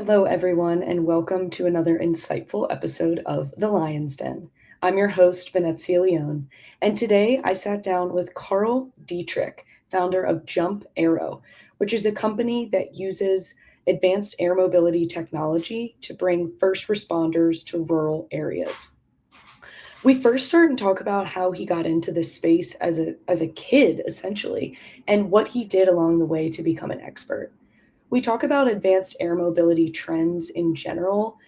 Hello, everyone, and welcome to another insightful episode of The Lion's Den. I'm your host, Venezia Leone, and today I sat down with Carl Dietrich, founder of Jump Aero, which is a company that uses advanced air mobility technology to bring first responders to rural areas. We first start and talk about how he got into this space as a kid, essentially, and what he did along the way to become an expert. We talk about advanced air mobility trends in general,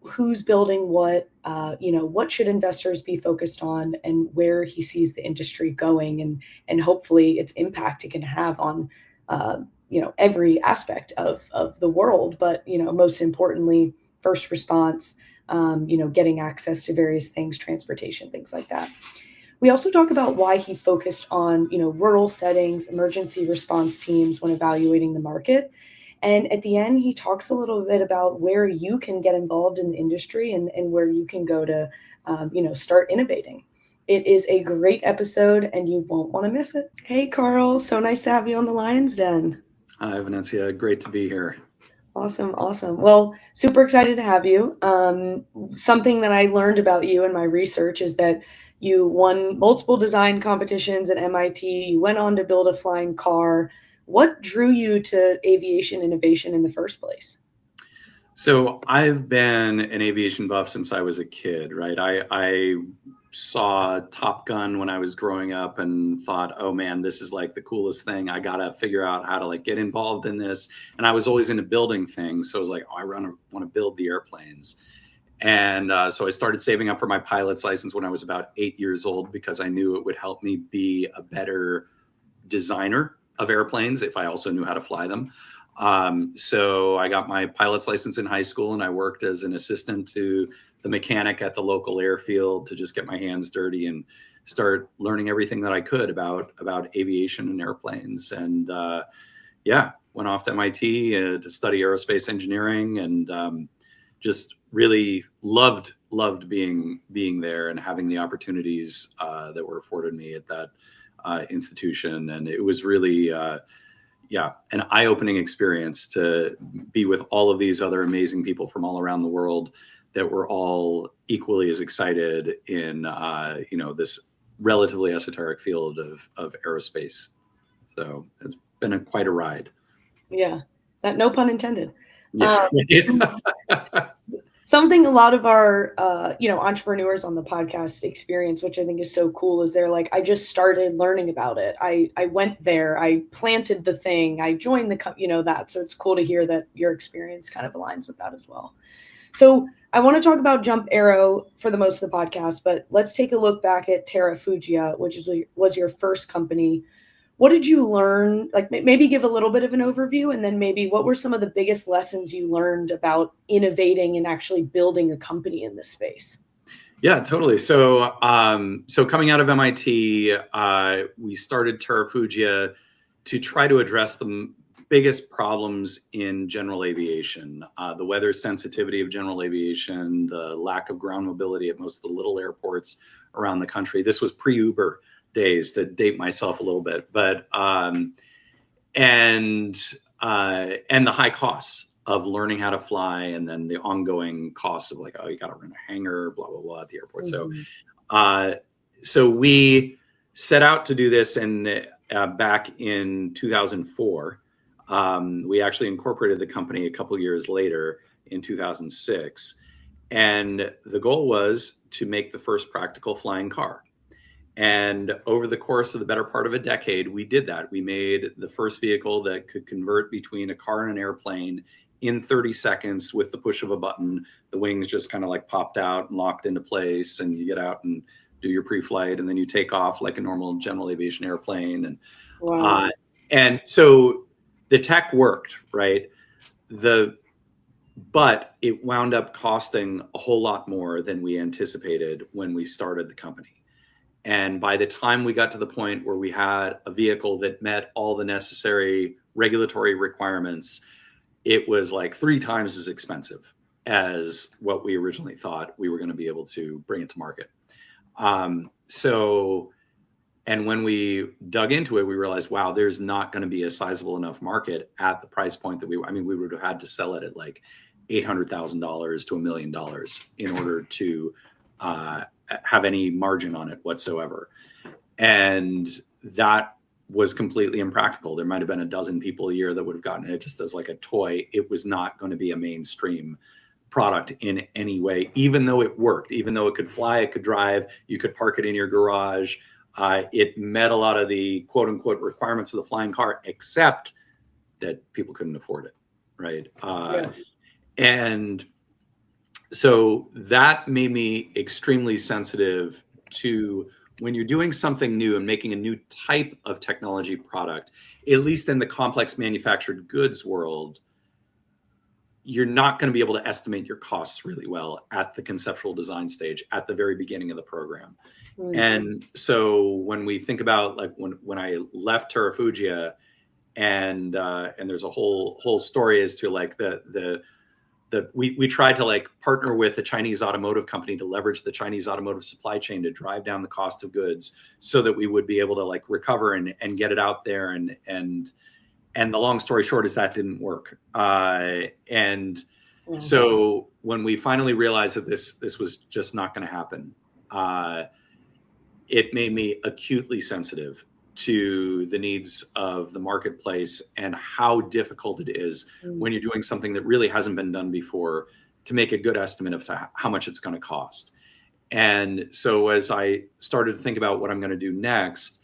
who's building what, what should investors be focused on, and where he sees the industry going, and hopefully its impact it can have on, every aspect of the world. But most importantly, first response, getting access to various things, transportation, things like that. We also talk about why he focused on, rural settings, emergency response teams when evaluating the market. And at the end, he talks a little bit about where you can get involved in the industry and where you can go to, start innovating. It is a great episode and you won't want to miss it. Hey, Carl, so nice to have you on the Lion's Den. Hi, Venezia. Great to be here. Awesome, awesome. Well, super excited to have you. Something that I learned about you in my research is that you won multiple design competitions at MIT. You went on to build a flying car. What drew you to aviation innovation in the first place? So I've been an aviation buff since I was a kid, right? I saw Top Gun when I was growing up and thought, oh man, this is like the coolest thing. I got to figure out how to like get involved in this. And I was always into building things. So I was like, oh, I want to build the airplanes. And so I started saving up for my pilot's license when I was about 8 years old because I knew it would help me be a better designer of airplanes if I also knew how to fly them. So I got my pilot's license in high school and I worked as an assistant to the mechanic at the local airfield to just get my hands dirty and start learning everything that I could about aviation and airplanes. And went off to MIT to study aerospace engineering and just really loved being there and having the opportunities that were afforded me at that institution. And it was really an eye-opening experience to be with all of these other amazing people from all around the world that were all equally as excited in this relatively esoteric field of aerospace. So it's been quite a ride. Yeah, that no pun intended. Yeah. Something a lot of our entrepreneurs on the podcast experience, which I think is so cool, is they're like, I just started learning about it. I went there, I planted the thing, I joined that. So it's cool to hear that your experience kind of aligns with that as well. So I want to talk about Jump Aero for the most of the podcast, but let's take a look back at Terra Fugia, which was your first company. What did you learn? Like maybe give a little bit of an overview, and then maybe what were some of the biggest lessons you learned about innovating and actually building a company in this space? Yeah, totally. So coming out of MIT, we started Terra Fugia to try to address the biggest problems in general aviation, the weather sensitivity of general aviation, the lack of ground mobility at most of the little airports around the country. This was pre-Uber days, to date myself a little bit, but and the high costs of learning how to fly, and then the ongoing costs of like, oh, you got to rent a hangar, blah blah blah at the airport. Mm-hmm. So we set out to do this, and back in 2004, we actually incorporated the company a couple years later in 2006, and the goal was to make the first practical flying car. And over the course of the better part of a decade, we did that. We made the first vehicle that could convert between a car and an airplane in 30 seconds with the push of a button. The wings just kind of like popped out and locked into place, and you get out and do your pre-flight, and then you take off like a normal general aviation airplane. And wow. And so the tech worked, right? But it wound up costing a whole lot more than we anticipated when we started the company. And by the time we got to the point where we had a vehicle that met all the necessary regulatory requirements, it was like 3 times as expensive as what we originally thought we were going to be able to bring it to market. And when we dug into it, we realized, wow, there's not going to be a sizable enough market at the price point that we would have had to sell it at like $800,000 to $1 million in order to have any margin on it whatsoever. And that was completely impractical. There might have been a dozen people a year that would have gotten it just as like a toy. It was not going to be a mainstream product in any way, even though it worked, even though it could fly, it could drive, you could park it in your garage. It met a lot of the quote unquote requirements of the flying car, except that people couldn't afford it. Right. And so that made me extremely sensitive to when you're doing something new and making a new type of technology product, at least in the complex manufactured goods world, you're not going to be able to estimate your costs really well at the conceptual design stage at the very beginning of the program. Mm-hmm. And so when we think about like when I left Terrafugia, and there's a whole story as to like we tried to like partner with a Chinese automotive company to leverage the Chinese automotive supply chain to drive down the cost of goods so that we would be able to like recover and get it out there. And the long story short is that didn't work. So when we finally realized that this was just not going to happen, it made me acutely sensitive to the needs of the marketplace and how difficult it is when you're doing something that really hasn't been done before to make a good estimate of how much it's going to cost. And so as I started to think about what I'm going to do next,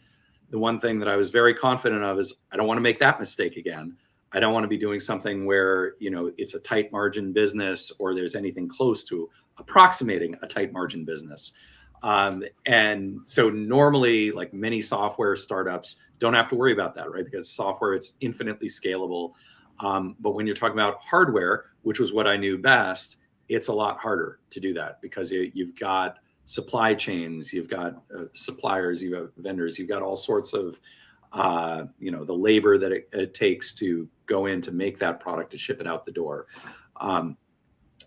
the one thing that I was very confident of is I don't want to make that mistake again. I don't want to be doing something where, you know, it's a tight margin business or there's anything close to approximating a tight margin business. And so normally, like many software startups don't have to worry about that, right? Because software, it's infinitely scalable. But when you're talking about hardware, which was what I knew best, it's a lot harder to do that because you've got supply chains, you've got suppliers, you have vendors, you've got all sorts of, the labor that it takes to go in to make that product, to ship it out the door.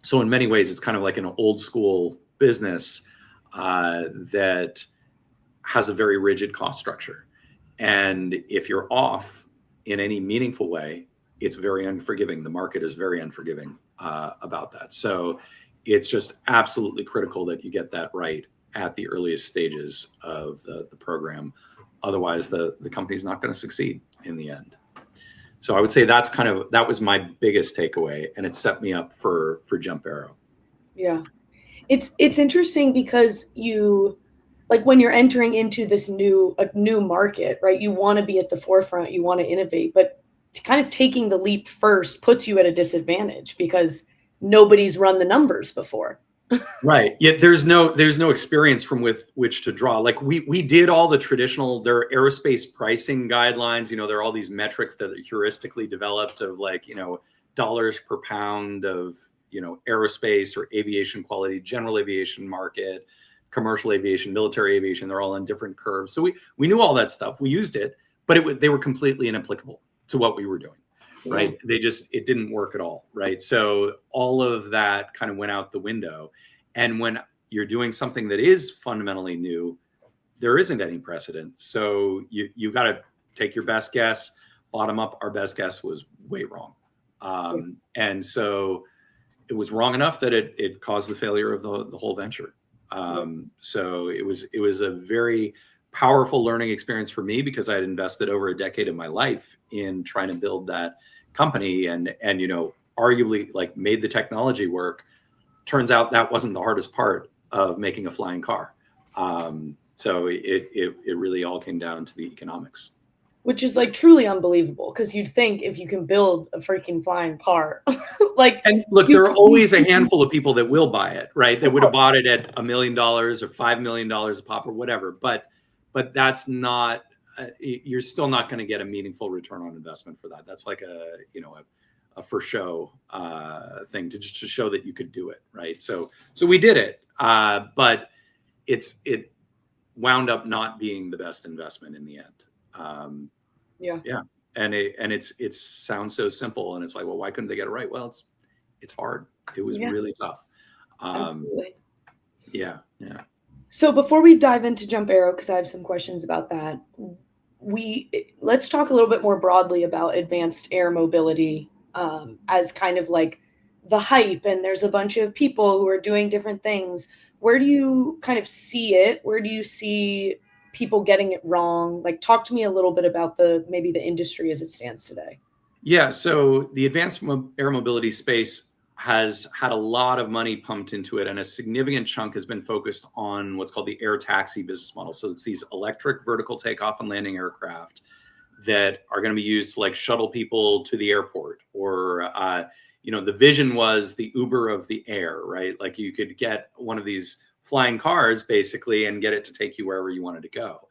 So in many ways, it's kind of like an old school business that has a very rigid cost structure. And if you're off in any meaningful way, it's very unforgiving. The market is very unforgiving about that. So it's just absolutely critical that you get that right at the earliest stages of the program. Otherwise, the company's not going to succeed in the end. So I would say that was my biggest takeaway, and it set me up for Jump Aero. Yeah. It's interesting because like when you're entering into this new market, right? You want to be at the forefront, you want to innovate, but kind of taking the leap first puts you at a disadvantage because nobody's run the numbers before. Right. Yeah. There's no experience from which to draw. Like we did all the traditional, there are aerospace pricing guidelines, there are all these metrics that are heuristically developed of like, dollars per pound of, aerospace or aviation quality, general aviation market, commercial aviation, military aviation. They're all on different curves. So we knew all that stuff. We used it, but they were completely inapplicable to what we were doing. Yeah. Right. It didn't work at all. Right. So all of that kind of went out the window. And when you're doing something that is fundamentally new, there isn't any precedent. So you got to take your best guess. Bottom up, our best guess was way wrong. And so it was wrong enough that it caused the failure of the whole venture. So it was a very powerful learning experience for me because I had invested over a decade of my life in trying to build that company and arguably like made the technology work. Turns out that wasn't the hardest part of making a flying car. So it really all came down to the economics. Which is like truly unbelievable because you'd think if you can build a freaking flying car, and look, there are always a handful of people that will buy it, right? That would have bought it at $1 million or $5 million a pop or whatever. But that's not, you're still not going to get a meaningful return on investment for that. That's like a for show thing to show that you could do it, right? So we did it, but it wound up not being the best investment in the end. Yeah, and it sounds so simple, and it's like, well, why couldn't they get it right? Well, it's hard. It was really tough. Absolutely. Yeah. So before we dive into Jump Aero, because I have some questions about that, let's talk a little bit more broadly about advanced air mobility as kind of like the hype and there's a bunch of people who are doing different things. Where do you kind of see it? Where do you see people getting it wrong? Like, talk to me a little bit about maybe the industry as it stands today. Yeah, so the advanced air mobility space has had a lot of money pumped into it, and a significant chunk has been focused on what's called the air taxi business model. So it's these electric vertical takeoff and landing aircraft that are going to be used to like shuttle people to the airport, or the vision was the Uber of the air, right? Like you could get one of these flying cars basically and get it to take you wherever you wanted to go.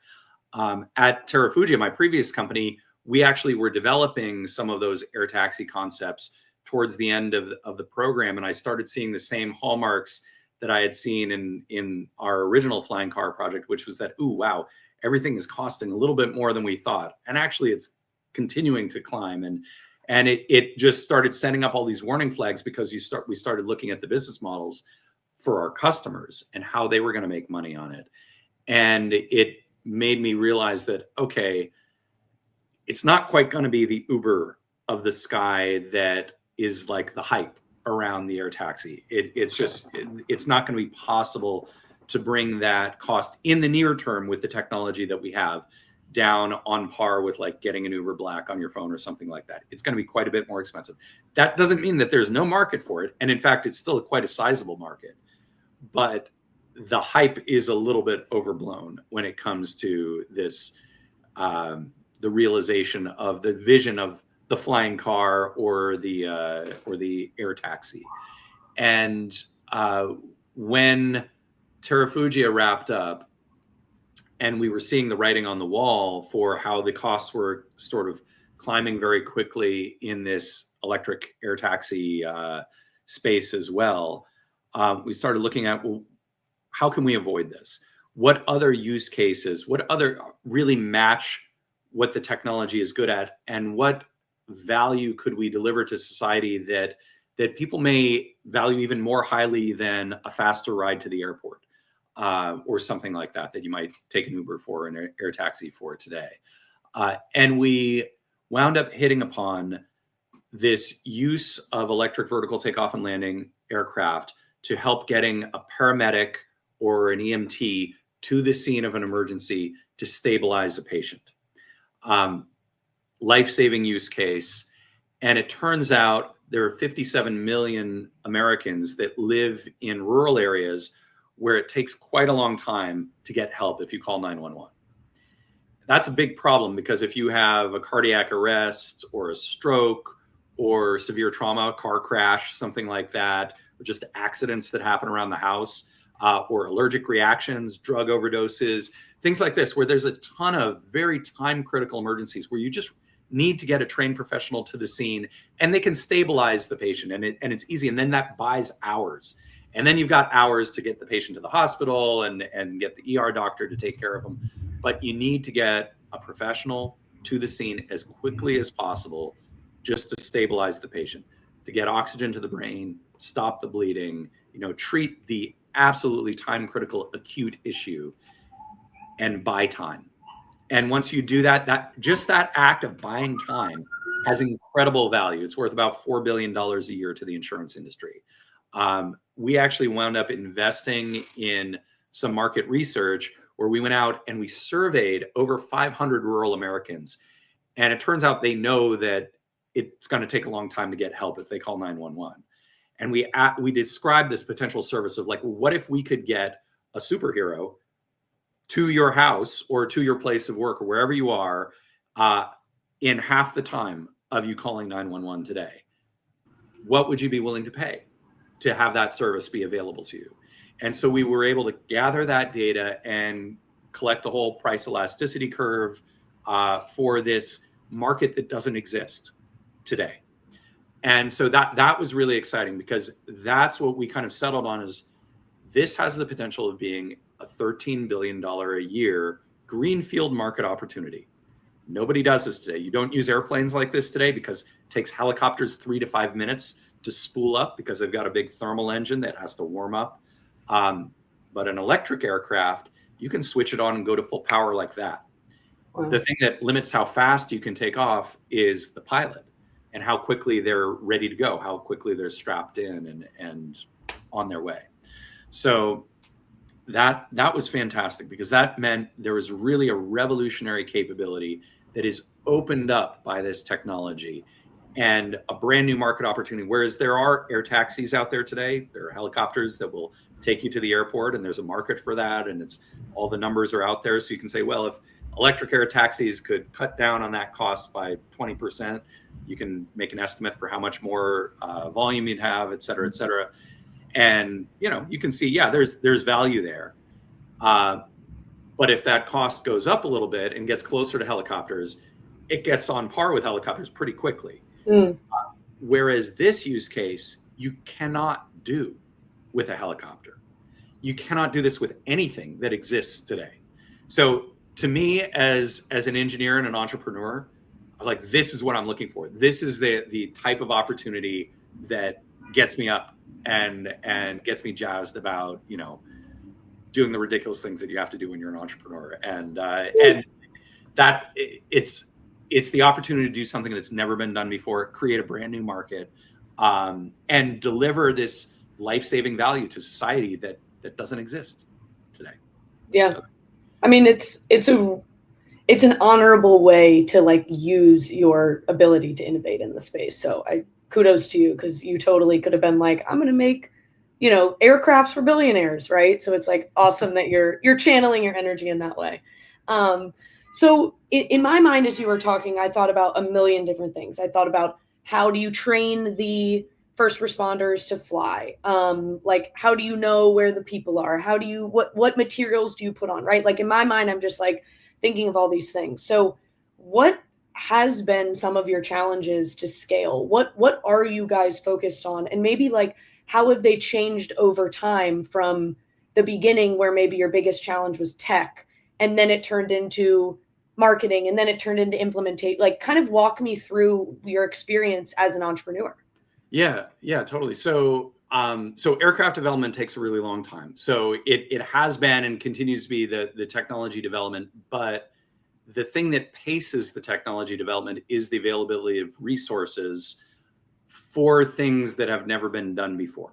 At Terrafugia, my previous company, we actually were developing some of those air taxi concepts towards the end of the program, and I started seeing the same hallmarks that I had seen in our original flying car project, which was that, ooh, wow, everything is costing a little bit more than we thought, and actually it's continuing to climb, and it just started setting up all these warning flags, because we started looking at the business models for our customers and how they were going to make money on it, and it made me realize that, okay, it's not quite going to be the Uber of the sky that is like the hype around the air taxi. It's not going to be possible to bring that cost in the near term with the technology that we have down on par with like getting an Uber Black on your phone or something like that. It's going to be quite a bit more expensive. That doesn't mean that there's no market for it. And in fact, it's still quite a sizable market. But the hype is a little bit overblown when it comes to this, the realization of the vision of the flying car or the air taxi. And when Terrafugia wrapped up, and we were seeing the writing on the wall for how the costs were sort of climbing very quickly in this electric air taxi space as well, we started looking at, well, how can we avoid this? What other use cases, what other really match what the technology is good at, and what value could we deliver to society that people may value even more highly than a faster ride to the airport, or something like that you might take an Uber for, an air taxi for today. And we wound up hitting upon this use of electric vertical takeoff and landing aircraft to help getting a paramedic or an EMT to the scene of an emergency to stabilize a patient. Life-saving use case. And it turns out there are 57 million Americans that live in rural areas where it takes quite a long time to get help if you call 911. That's a big problem, because if you have a cardiac arrest or a stroke or severe trauma, car crash, something like that, or just accidents that happen around the house, or allergic reactions, drug overdoses, things like this, where there's a ton of very time-critical emergencies where you just need to get a trained professional to the scene, and they can stabilize the patient, and it's easy, and then that buys hours. And then you've got hours to get the patient to the hospital and get the ER doctor to take care of them. But you need to get a professional to the scene as quickly as possible just to stabilize the patient, to get oxygen to the brain, stop the bleeding, treat the absolutely time-critical acute issue, and buy time. And once you do that just that act of buying time has incredible value. It's worth about $4 billion a year to the insurance industry. We actually wound up investing in some market research where we went out and we surveyed over 500 rural Americans. And it turns out they know that it's going to take a long time to get help if they call 911. And we described this potential service of like, what if we could get a superhero to your house or to your place of work or wherever you are in half the time of you calling 911 today? What would you be willing to pay to have that service be available to you? And so we were able to gather that data and collect the whole price elasticity curve for this market that doesn't exist today. And so that was really exciting, because that's what we kind of settled on, is this has the potential of being a $13 billion a year greenfield market opportunity. Nobody does this today. You don't use airplanes like this today because it takes helicopters 3 to 5 minutes to spool up, because they've got a big thermal engine that has to warm up. But an electric aircraft, you can switch it on and go to full power like that. Wow. The thing that limits how fast you can take off is the pilot. and how quickly they're ready to go, how quickly they're strapped in and on their way. So that was fantastic, because that meant there was really a revolutionary capability that is opened up by this technology, and a brand new market opportunity. Whereas there are air taxis out there today, there are helicopters that will take you to the airport, and there's a market for that, and it's all the numbers are out there. So you can say, well, if electric air taxis could cut down on that cost by 20%, you can make an estimate for how much more volume you'd have, et cetera, et cetera. And you can see, yeah, there's value there. But if that cost goes up a little bit and gets closer to helicopters, it gets on par with helicopters pretty quickly. Mm. Whereas this use case, you cannot do with a helicopter. You cannot do this with anything that exists today. So to me, as an engineer and an entrepreneur, I was like, this is what I'm looking for. This is the type of opportunity that gets me up and gets me jazzed about, doing the ridiculous things that you have to do when you're an entrepreneur. And that it's the opportunity to do something that's never been done before, create a brand new market, and deliver this life-saving value to society that doesn't exist today. Yeah. So, I mean, it's an honorable way to like use your ability to innovate in the space. So kudos to you, because you totally could have been like, I'm going to make, aircrafts for billionaires, right? So it's like awesome that you're channeling your energy in that way. So in my mind, as you were talking, I thought about a million different things. I thought about, how do you train the first responders to fly? Like, how do you know where the people are? What materials do you put on, right? Like in my mind, I'm just like thinking of all these things. So what has been some of your challenges to scale? What are you guys focused on? And maybe like, how have they changed over time from the beginning, where maybe your biggest challenge was tech, and then it turned into marketing, and then it turned into implementation? Like, kind of walk me through your experience as an entrepreneur. yeah, totally. So aircraft development takes a really long time. So it has been and continues to be the technology development, but the thing that paces the technology development is the availability of resources for things that have never been done before.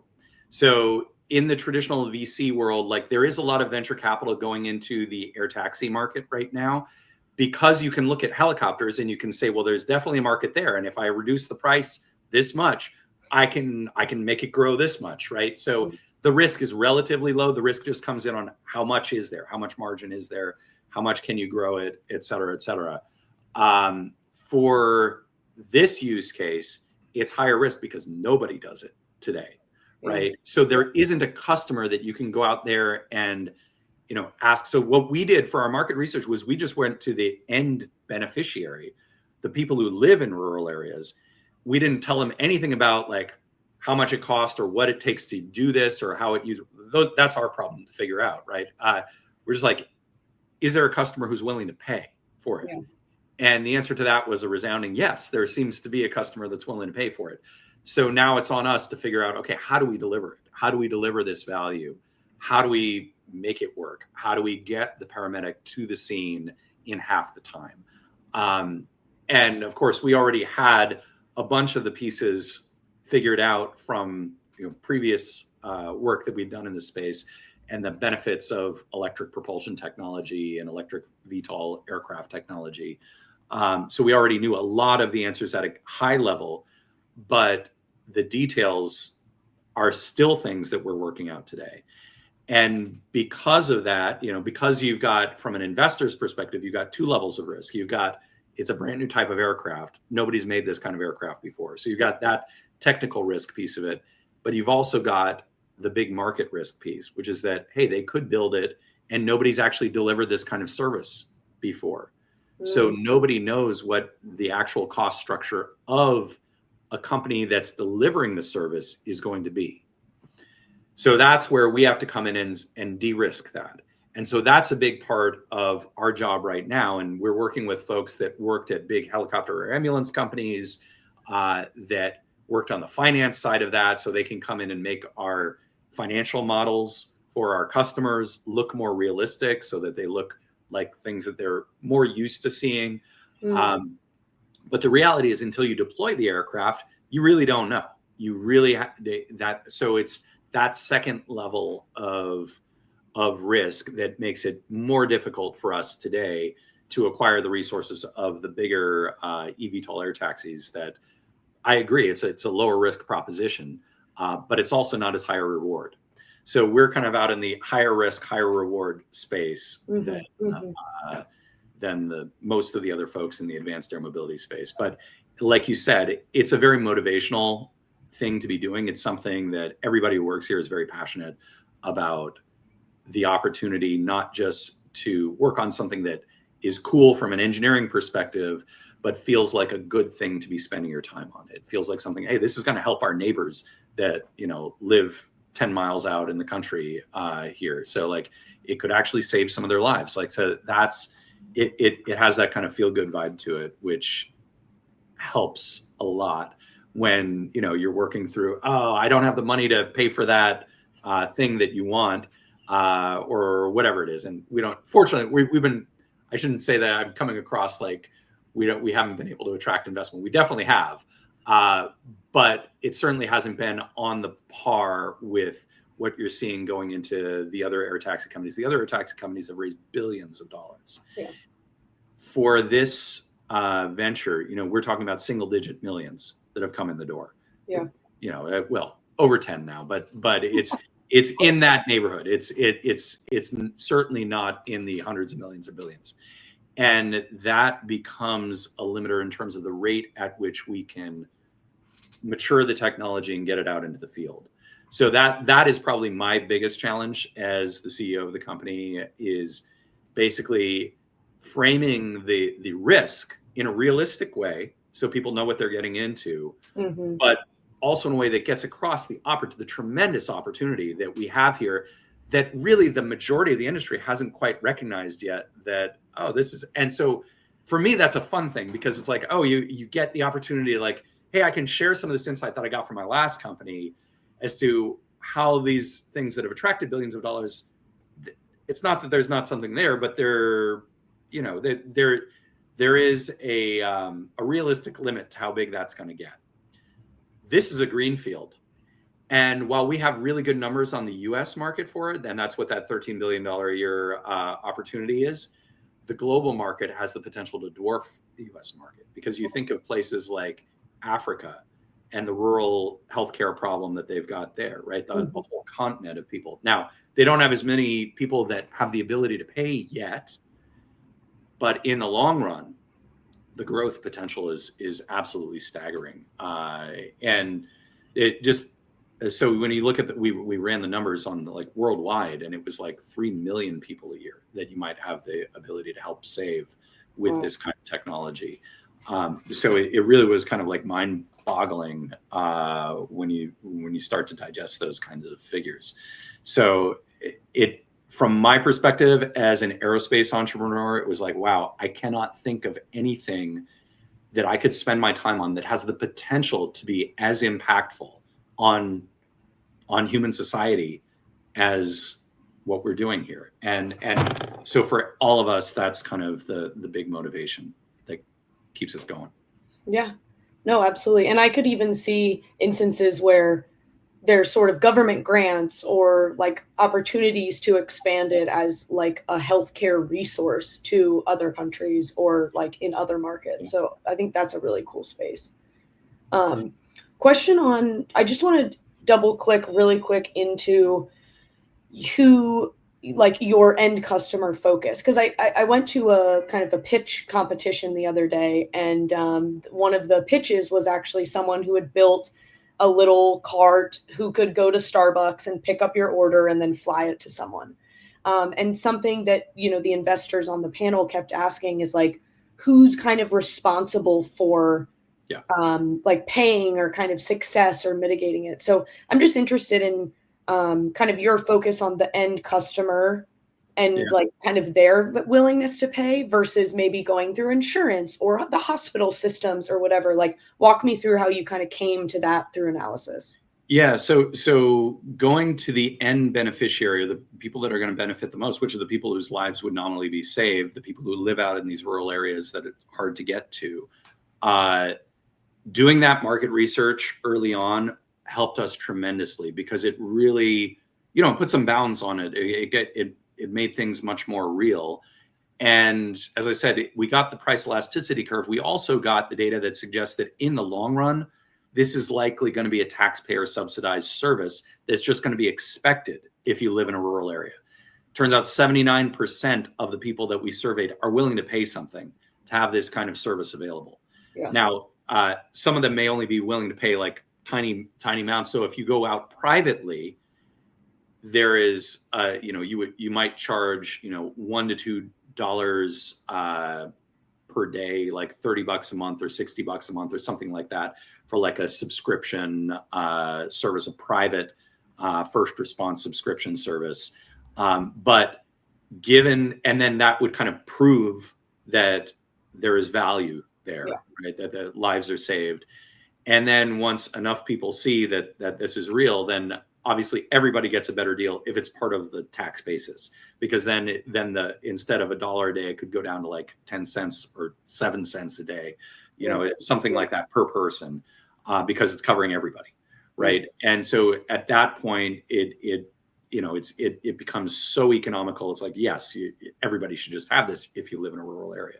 So in the traditional VC world, like, there is a lot of venture capital going into the air taxi market right now, because you can look at helicopters and you can say, well, there's definitely a market there. And if I reduce the price this much, I can make it grow this much, right? So the risk is relatively low. The risk just comes in on how much is there, how much margin is there, how much can you grow it, et cetera, et cetera. For this use case, it's higher risk because nobody does it today, right? So there isn't a customer that you can go out there and ask. So what we did for our market research was we just went to the end beneficiary, the people who live in rural areas. We didn't tell them anything about like how much it costs or what it takes to do this or how it uses. That's our problem to figure out, right? We're just like, is there a customer who's willing to pay for it? Yeah. And the answer to that was a resounding yes. There seems to be a customer that's willing to pay for it. So now it's on us to figure out, okay, how do we deliver it? How do we deliver this value? How do we make it work? How do we get the paramedic to the scene in half the time? And of course, we already had a bunch of the pieces figured out from previous work that we've done in this space, and the benefits of electric propulsion technology and electric VTOL aircraft technology. So we already knew a lot of the answers at a high level, but the details are still things that we're working out today. And because of that, because you've got, from an investor's perspective, you've got two levels of risk. It's a brand new type of aircraft. Nobody's made this kind of aircraft before. So you've got that technical risk piece of it, but you've also got the big market risk piece, which is that, hey, they could build it and nobody's actually delivered this kind of service before. So nobody knows what the actual cost structure of a company that's delivering the service is going to be. So that's where we have to come in and de-risk that. And so that's a big part of our job right now. And we're working with folks that worked at big helicopter or ambulance companies that worked on the finance side of that, so they can come in and make our financial models for our customers look more realistic, so that they look like things that they're more used to seeing. But the reality is, until you deploy the aircraft, you really don't know. You really so it's that second level of risk that makes it more difficult for us today to acquire the resources of the bigger eVTOL air taxis. That I agree, it's a lower risk proposition, but it's also not as high a reward. So we're kind of out in the higher risk, higher reward space than the most of the other folks in the advanced air mobility space. But like you said, it's a very motivational thing to be doing. It's something that everybody who works here is very passionate about, the opportunity not just to work on something that is cool from an engineering perspective, but feels like a good thing to be spending your time on. It feels like something, hey, this is going to help our neighbors that, live 10 miles out in the country here. So like it could actually save some of their lives. Like, so that's, it has that kind of feel good vibe to it, which helps a lot when, you're working through, oh, I don't have the money to pay for that thing that you want, or whatever it is. And we don't, fortunately, we've been, I shouldn't say that I'm coming across like we haven't been able to attract investment. We definitely have, but it certainly hasn't been on the par with what you're seeing going into the other air taxi companies. The other air taxi companies have raised billions of dollars. Yeah. For this venture. We're talking about single digit millions that have come in the door. Yeah. Well, over 10 now, but it's in that neighborhood. It's certainly not in the hundreds of millions or billions. And that becomes a limiter in terms of the rate at which we can mature the technology and get it out into the field. So that is probably my biggest challenge as the CEO of the company, is basically framing the risk in a realistic way so people know what they're getting into, but also in a way that gets across the tremendous opportunity that we have here, that really the majority of the industry hasn't quite recognized yet, that, oh, this is. And so for me, that's a fun thing, because it's like, oh, you get the opportunity to like, hey, I can share some of this insight that I got from my last company as to how these things that have attracted billions of dollars, it's not that there's not something there, but there is a realistic limit to how big that's going to get. This is a greenfield. And while we have really good numbers on the US market for it, and that's what that $13 billion a year opportunity is, the global market has the potential to dwarf the US market, because you think of places like Africa and the rural healthcare problem that they've got there, right? The whole continent of people. Now, they don't have as many people that have the ability to pay yet, but in the long run, the growth potential is absolutely staggering. And it just, so when you look at we ran the numbers on like worldwide, and it was like 3 million people a year that you might have the ability to help save with this kind of technology. So it really was kind of like mind-boggling when you start to digest those kinds of figures. So it from my perspective as an aerospace entrepreneur, it was like, wow, I cannot think of anything that I could spend my time on that has the potential to be as impactful on human society as what we're doing here. And so for all of us, that's kind of the big motivation that keeps us going. Yeah, no, absolutely. And I could even see instances where there's sort of government grants or like opportunities to expand it as like a healthcare resource to other countries or like in other markets. So I think that's a really cool space. Question on, I just want to double click really quick into who like your end customer focus, because I went to a kind of a pitch competition the other day, and one of the pitches was actually someone who had built a little cart who could go to Starbucks and pick up your order and then fly it to someone. And something that, the investors on the panel kept asking is like, who's kind of responsible for like paying or kind of success or mitigating it. So I'm just interested in kind of your focus on the end customer and like kind of their willingness to pay versus maybe going through insurance or the hospital systems or whatever. Like, walk me through how you kind of came to that through analysis. Yeah. So going to the end beneficiary, or the people that are going to benefit the most, which are the people whose lives would nominally be saved, the people who live out in these rural areas that are hard to get to, Doing that market research early on helped us tremendously because it really, put some balance on it. It made things much more real. And as I said, we got the price elasticity curve. We also got the data that suggests that in the long run, this is likely going to be a taxpayer subsidized service that's just going to be expected if you live in a rural area. Turns out 79% of the people that we surveyed are willing to pay something to have this kind of service available. Yeah. Now, some of them may only be willing to pay like tiny amounts. So if you go out privately, there is, you might charge, $1 to $2 per day, like $30 a month or $60 a month or something like that for like a subscription service, a private first response subscription service. But and then that would kind of prove that there is value there, right? That the lives are saved. And then once enough people see that this is real, then obviously everybody gets a better deal if it's part of the tax basis, because then instead of $1 a day, it could go down to like 10 cents or 7 cents a day, something like that per person, because it's covering everybody, right? And so at that point, it becomes so economical. It's like, yes, everybody should just have this if you live in a rural area.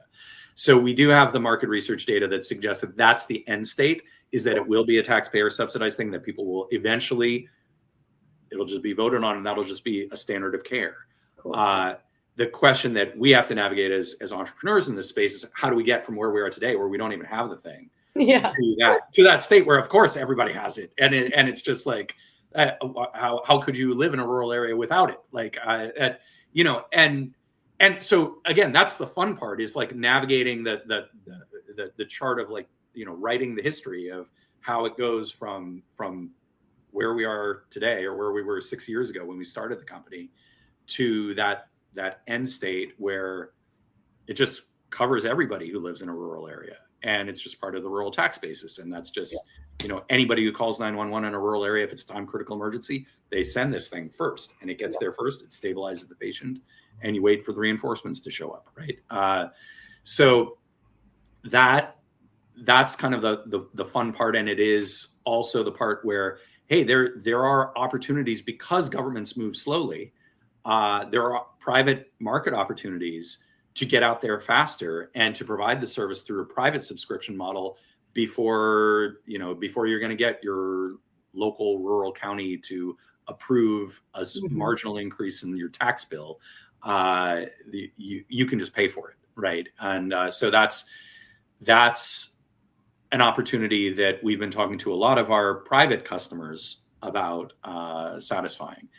So we do have the market research data that suggests that that's the end state, is that it will be a taxpayer subsidized thing, that people will eventually, it'll just be voted on, and that'll just be a standard of care. Cool. The question that we have to navigate as entrepreneurs in this space is, how do we get from where we are today, where we don't even have the thing, to that state where, of course, everybody has it, and it's just like, how could you live in a rural area without it? Like, and so again, that's the fun part, is like navigating the chart of like, writing the history of how it goes from where we are today, or where we were 6 years ago when we started the company, to that end state where it just covers everybody who lives in a rural area, and it's just part of the rural tax basis. And that's just, anybody who calls 911 in a rural area, if it's a time critical emergency, they send this thing first, and it gets there first. It stabilizes the patient, and you wait for the reinforcements to show up, right? So that's kind of the fun part, and it is also the part where, hey, there are opportunities, because governments move slowly. There are private market opportunities to get out there faster and to provide the service through a private subscription model before you're going to get your local rural county to approve a marginal increase in your tax bill. You can just pay for it, right? And so that's an opportunity that we've been talking to a lot of our private customers about satisfying.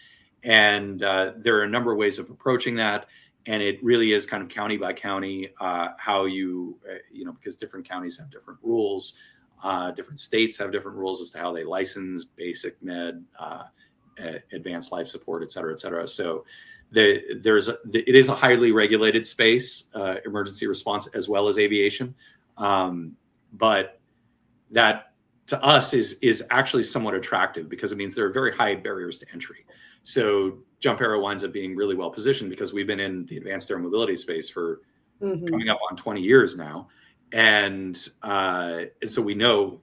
And there are a number of ways of approaching that. And it really is kind of county by county, how because different counties have different rules, different states have different rules as to how they license basic med, advanced life support, et cetera, et cetera. So it is a highly regulated space, emergency response as well as aviation. But that to us is actually somewhat attractive, because it means there are very high barriers to entry. So Jump Aero winds up being really well positioned, because we've been in the advanced air mobility space for coming up on 20 years now. And so we know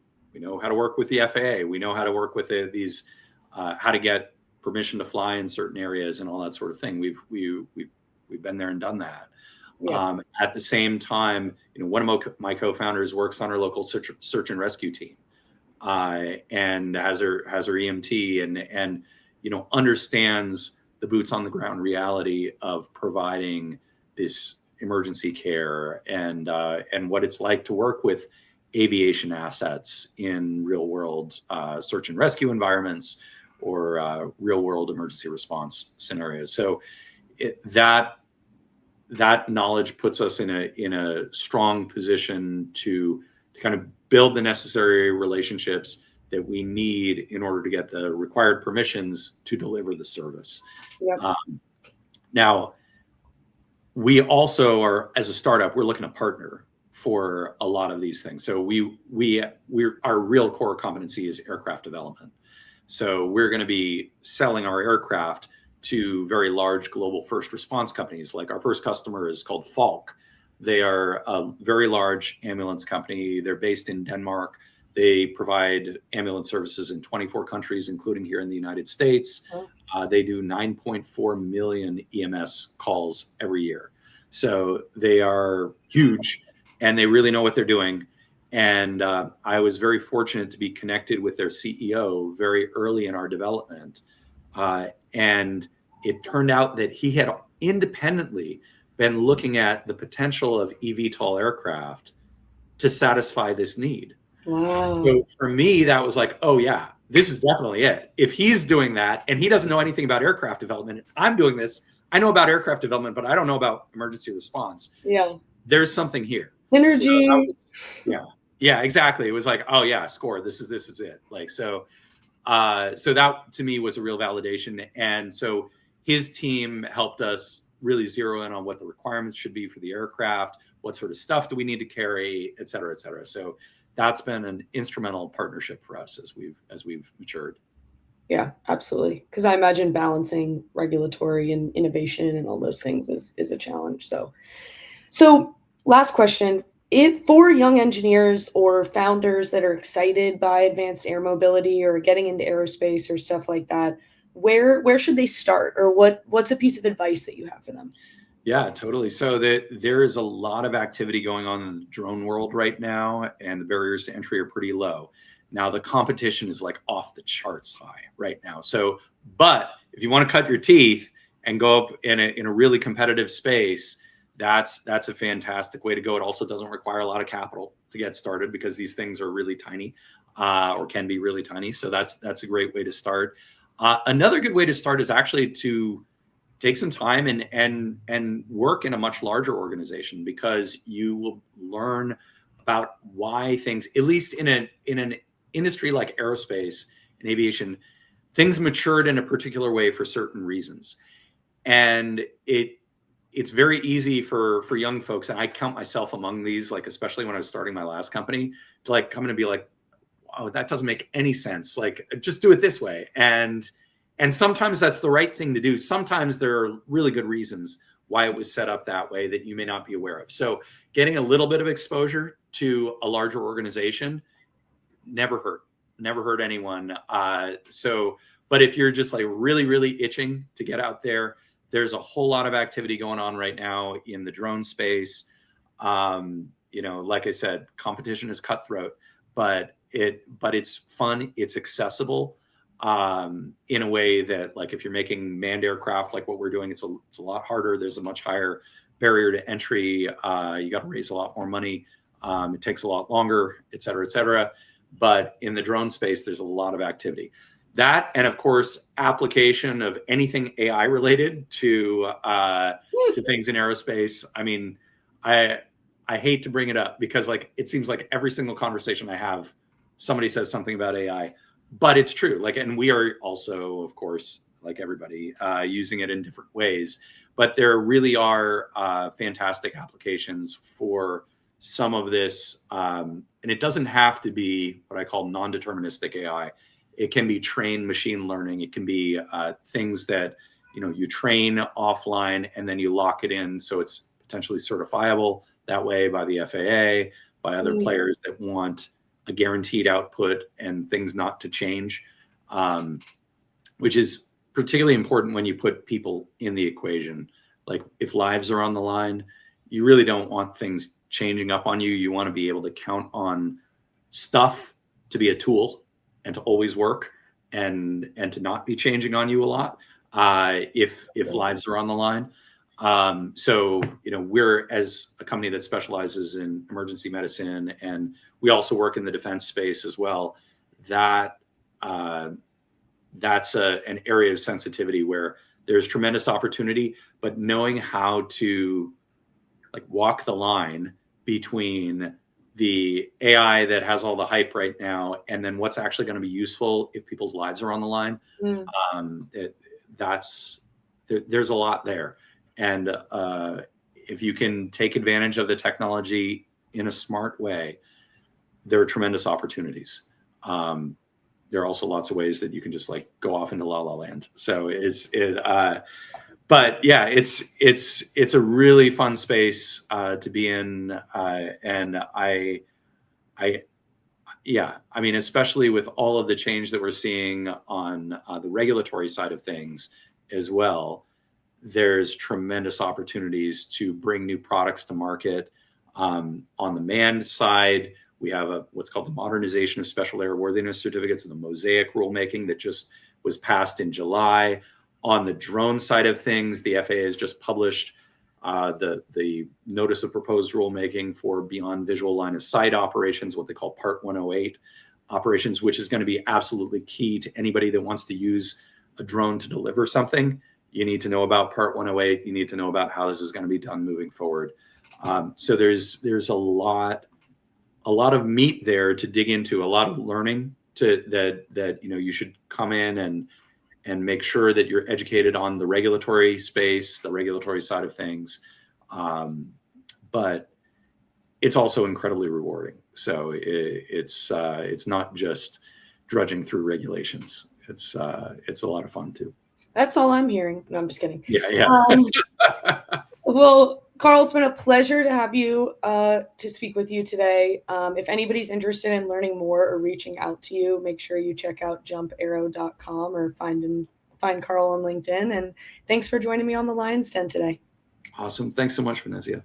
how to work with the FAA. We know how to work with these, how to get permission to fly in certain areas and all that sort of thing. We've been there and done that. Yeah. At the same time, one of my co-founders works on our local search and rescue team, and has her EMT, and understands the boots on the ground reality of providing this emergency care, and what it's like to work with aviation assets in real world search and rescue environments, or real world emergency response scenarios. So that knowledge puts us in a strong position to kind of build the necessary relationships that we need in order to get the required permissions to deliver the service. Yep. Now, we also are, as a startup, we're looking to partner for a lot of these things. So our real core competency is aircraft development. So we're going to be selling our aircraft to very large global first response companies. Like, our first customer is called Falk. They are a very large ambulance company. They're based in Denmark. They provide ambulance services in 24 countries, including here in the United States. Oh, They do 9.4 million EMS calls every year. So they are huge and they really know what they're doing. And I was very fortunate to be connected with their CEO very early in our development. And it turned out that he had independently been looking at the potential of eVTOL aircraft to satisfy this need. wow. So for me, that was like, oh yeah, this is definitely it. If he's doing that and he doesn't know anything about aircraft development, I'm doing this. I know about aircraft development, but I don't know about emergency response. Yeah. There's something here. So that Synergy. was, yeah, yeah, exactly. It was like, oh yeah, score. This is it. Like so. So that to me was a real validation. And so his team helped us really zero in on what the requirements should be for the aircraft, what sort of stuff do we need to carry, et cetera, et cetera. So that's been an instrumental partnership for us as we've matured. Yeah, absolutely. Because I imagine balancing regulatory and innovation and all those things is a challenge. So last question. If for young engineers or founders that are excited by advanced air mobility or getting into aerospace or stuff like that, where should they start, or what's a piece of advice that you have for them? Yeah, totally. So there is a lot of activity going on in the drone world right now, and the barriers to entry are pretty low. Now the competition is like off the charts high right now. So, but if you want to cut your teeth and go up in a really competitive space, that's a fantastic way to go. It also doesn't require a lot of capital to get started because these things are really tiny, or can be really tiny. So that's a great way to start. Another good way to start is actually to take some time and work in a much larger organization, because you will learn about why things, at least in an industry like aerospace and aviation, things matured in a particular way for certain reasons. And it's very easy for young folks, and I count myself among these, like especially when I was starting my last company, to like come in and be like, oh, that doesn't make any sense. Like, just do it this way. And sometimes that's the right thing to do. Sometimes there are really good reasons why it was set up that way that you may not be aware of. So getting a little bit of exposure to a larger organization never hurt anyone. But if you're just like really, really itching to get out there, there's a whole lot of activity going on right now in the drone space. Like I said, competition is cutthroat, but it's fun, it's accessible, in a way that, like, if you're making manned aircraft like what we're doing, it's a lot harder. There's a much higher barrier to entry. You got to raise a lot more money. It takes a lot longer, et cetera, et cetera. But in the drone space, there's a lot of activity. That, and of course, application of anything AI related to things in aerospace. I mean, I hate to bring it up because, like, it seems like every single conversation I have, somebody says something about AI, but it's true. Like, and we are also, of course, like everybody, using it in different ways. But there really are fantastic applications for some of this, and it doesn't have to be what I call non-deterministic AI. It can be trained machine learning. It can be things that you train offline and then you lock it in, so it's potentially certifiable that way by the FAA, by other Mm, players that want a guaranteed output and things not to change, which is particularly important when you put people in the equation. Like, if lives are on the line, you really don't want things changing up on you. You want to be able to count on stuff to be a tool and to always work, and to not be changing on you a lot, if lives are on the line. So we're, as a company that specializes in emergency medicine, and we also work in the defense space as well. That's an area of sensitivity where there's tremendous opportunity, but knowing how to, like, walk the line between the AI that has all the hype right now and then what's actually going to be useful if people's lives are on the line. mm. um, there's a lot there. And if you can take advantage of the technology in a smart way, there are tremendous opportunities. There are also lots of ways that you can just like go off into la la land. So but yeah, it's a really fun space to be in, and I yeah, I mean, especially with all of the change that we're seeing on the regulatory side of things as well, there's tremendous opportunities to bring new products to market. On the manned side, we have what's called the modernization of special airworthiness certificates, or the Mosaic rulemaking that just was passed in July. On the drone side of things, the FAA has just published the notice of proposed rulemaking for beyond visual line of sight operations, what they call Part 108 operations, which is going to be absolutely key to anybody that wants to use a drone to deliver something. You need to know about Part 108. You need to know about how this is going to be done moving forward. So there's a lot of meat there to dig into, a lot of learning that you should come in and make sure that you're educated on the regulatory space, the regulatory side of things. But it's also incredibly rewarding. So it's not just drudging through regulations. It's a lot of fun too. That's all I'm hearing. No, I'm just kidding. Yeah. Well, Carl, it's been a pleasure to have you to speak with you today. If anybody's interested in learning more or reaching out to you, make sure you check out jumpaero.com or find Carl on LinkedIn. And thanks for joining me on the Lion's Den today. Awesome. Thanks so much, Venezia.